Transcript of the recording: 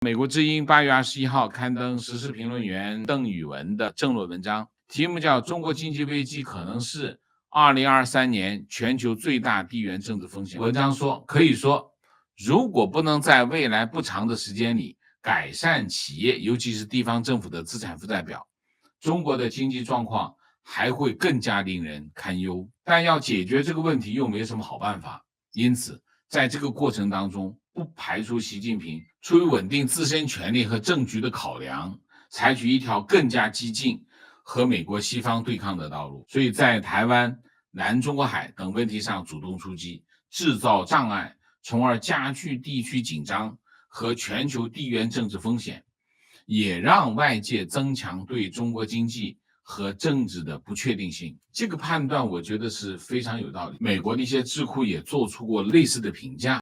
美国之音8月21号刊登时事评论员邓宇文的政论文章，题目叫《中国经济危机可能是2023年全球最大地缘政治风险》。文章说，可以说，如果不能在未来不长的时间里改善企业，尤其是地方政府的资产负债表，中国的经济状况还会更加令人堪忧。但要解决这个问题又没什么好办法，因此在这个过程当中，不排除习近平出于稳定自身权力和政局的考量，采取一条更加激进和美国西方对抗的道路，所以在台湾、南中国海等问题上主动出击，制造障碍，从而加剧地区紧张和全球地缘政治风险，也让外界增强对中国经济和政治的不确定性。这个判断我觉得是非常有道理。美国的一些智库也做出过类似的评价。